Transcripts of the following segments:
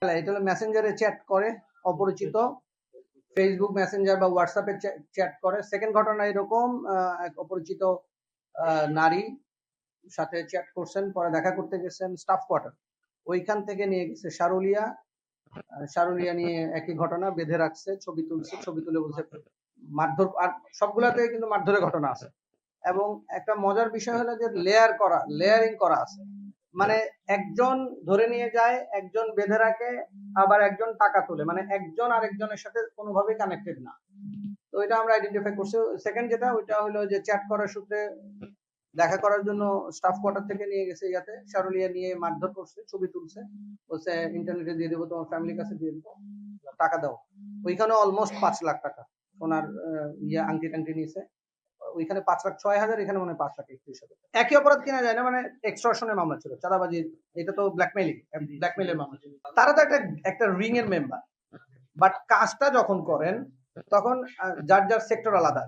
এটা হলো মেসেঞ্জারে চ্যাট করে অপরিচিত, ফেসবুক মেসেঞ্জার বা হোয়াটসঅ্যাপে চ্যাট করে। সেকেন্ড ঘটনা এরকম, এক অপরিচিত নারী সাথে চ্যাট করছেন, পরে দেখা করতে গেছেন স্টাফ কোয়ার্টার, ওইখান থেকে নিয়ে গেছে সারুলিয়া নিয়ে একই ঘটনা, বেঁধে রাখছে, ছবি তুলছে, ছবি তুলে বলছে মারধর। আর সবগুলাতে কিন্তু মারধরের ঘটনা আছে। এবং একটা মজার বিষয় হলো যে লেয়ারিং করা আছে, মানে একজন ধরে নিয়ে যায়, একজন বেঁধে রাখে, আবার একজন টাকা তোলে, মানে একজন আরেকজনের সাথে কোনোভাবেই কানেক্টেড না। তো এটা আমরা আইডেন্টিফাই করছি। সেকেন্ড যেটা, ওইটা হলো যে চ্যাট করার সূত্রে দেখা করার জন্য স্টাফ কোয়ার্টার থেকে নিয়ে গেছে ইয়াতে সারুলিয়া, নিয়ে মারধর করছে, ছবি তুলছে, বলছে ইন্টারনেটে দিয়ে দেবো, তোমার ফ্যামিলির কাছে দিয়ে দেবো, টাকা দাও। ওইখানে অলমোস্ট 5 লাখ টাকা সোনার আংটি টাংটি নিয়েছে। ওইখানে 5,06,000, এখানে মনে হয় 5,31,000। একই অপরাধ কিনা যায় না, মানে এক্সটর্শনের মামলা ছিল, চাঁদাবাজি, এটা তো ব্ল্যাকমেইলের মামলা ছিল। তারা তো একটা রিং এর মেম্বার, বাট কাজটা যখন করেন তখন যার যার সেক্টর আলাদা।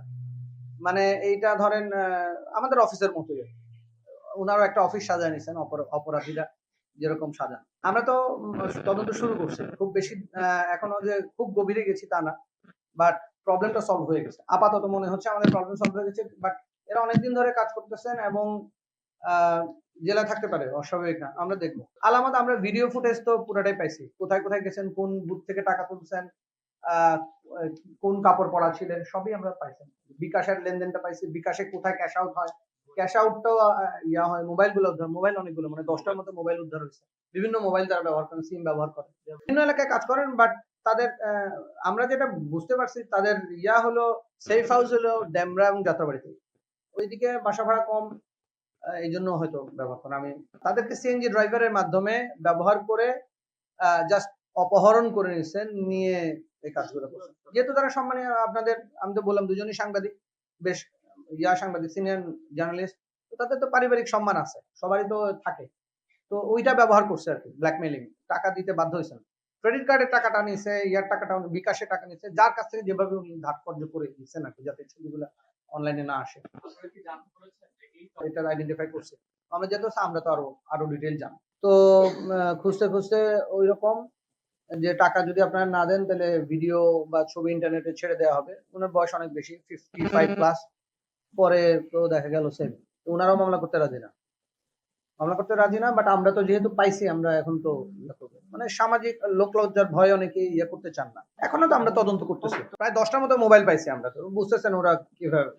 মানে এইটা ধরেন আমাদের অফিসের মতোই, ওনারও একটা অফিস সাজায় নিছেন অপরাধীরা যেরকম সাজান। আমরা তো তদন্ত শুরু করছি, খুব বেশি এখনো যে খুব গভীরে গেছি তা না, বাট প্রবলেমটা সলভ হয়ে গেছে। আপাতত মনে হচ্ছে আমাদের প্রবলেম সলভ হয়ে গেছে, বাট এরা অনেকদিন ধরে কাজ করতেছেন এবং জেলায় থাকতে পারে, অস্বাভাবিক না। আমরা দেখবো আলামত, আমরা ভিডিও ফুটেজ তো পুরাটাই পাইছি, কোথায় কোথায় গেছেন, কোন বুথ থেকে টাকা তুলছেন, কোন কাপড় পরা ছিলেন, সবই আমরা পাইছি। বিকাশের লেনদেনটা পাইছি, বিকাশে কোথায় ক্যাশ আউট হয়, ক্যাশ আউটটাও ইয়া হয়, মোবাইল উদ্ধার, মোবাইল অনেকগুলো, মানে 10টার মতো মোবাইল উদ্ধার হয়েছে। বিভিন্ন মোবাইল তারা ব্যবহার করেন, সিম ব্যবহার করেন, বিভিন্ন এলাকায় কাজ করেন। বাট তাদের আমরা যেটা বুঝতে পারছি, তাদের হলো সেফ হাউস হলো ডেমরা এবং যাত্রাবাড়িতে, ওইদিকে বাসা ভাড়া কম, এই জন্য হয়তো ব্যবহার করেন। আমি তাদেরকে সিএনজি ড্রাইভারের মাধ্যমে ব্যবহার করে জাস্ট অপহরণ করে নিচ্ছেন, নিয়ে এই কাজগুলো করছেন। যেহেতু তারা সম্মানীয়, আপনাদের আমি তো বললাম দুজনই সাংবাদিক, বেশ সাংবাদিক, সিনিয়র জার্নালিস্ট, তো তাদের তো পারিবারিক সম্মান আছে, সবারই তো থাকে। তো ওইটা ব্যবহার করছে আর কি, ব্ল্যাকমেইলিং, টাকা দিতে বাধ্য হয়েছেন। ক্রেডিট কার্ডের টাকাটা নিছে, টাকাটা বিকাশের টাকা নিছে, যার কাছ থেকে যেভাবে উনি ধার্য করে দিচ্ছেন আর কি, যাতে ছবিগুলো অনলাইনে না আসে। এটা আইডেন্টিফাই করছে আমরা, যেহেতু আমরা তো আরো ডিটেইল জানি। তো খুঁজতে খুঁজতে ওই রকম যে টাকা যদি আপনারা না দেন তাহলে ভিডিও বা ছবি ইন্টারনেটে ছেড়ে দেওয়া হবে। ওনার বয়স অনেক বেশি, 55 প্লাস। পরে তো দেখা গেল সেম, ওনারাও মামলা করতে রাজি না, বাট আমরা তো যেহেতু পাইছি, আমরা এখন তো মানে সামাজিক লোক লজ্জার ভয় অনেকে করতে চান না। এখনো তো আমরা তদন্ত করতেছি, প্রায় 10টার মতো মোবাইল পাইছি আমরা, তো বুঝতেছেন ওরা কিভাবে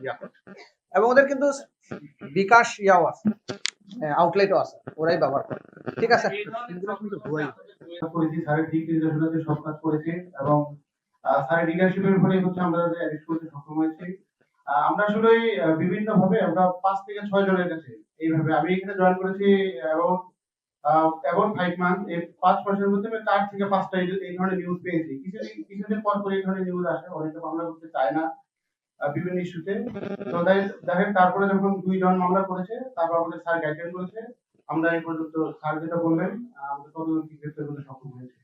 এবং ওদের কিন্তু বিকাশ আছে, আউটলেটও আছে, ওরাই ব্যবহার করে। ঠিক আছে, সব কাজ করেছে এবং স্যারের লিডারশিপের ফলে হচ্ছে আমরা অ্যারেস্ট করতে সক্ষম হয়েছি। আমরা আসলে বিভিন্ন ভাবে আমরা 5 থেকে 6 জনের কাছে এইভাবে, আমি এখানে জয়েন করেছি এবং 5 মান্থ, এই 5 মাসের মধ্যে 4 থেকে 5টা এই ধরনের নিউজ পেয়েছি। কিছুদিন পর এই ধরনের নিউজ আসে, অনেকে মামলা করতে চায় না বিভিন্ন ইস্যুতে। তো দেখেন, তারপরে যখন 2 জন মামলা করেছে, তারপর আমাদের স্যার গাইডলাইন করেছে, আমরা এই পর্যন্ত স্যার যেটা বললেন আমরা তদন্ত গ্রেফতার করতে সক্ষম হয়েছি।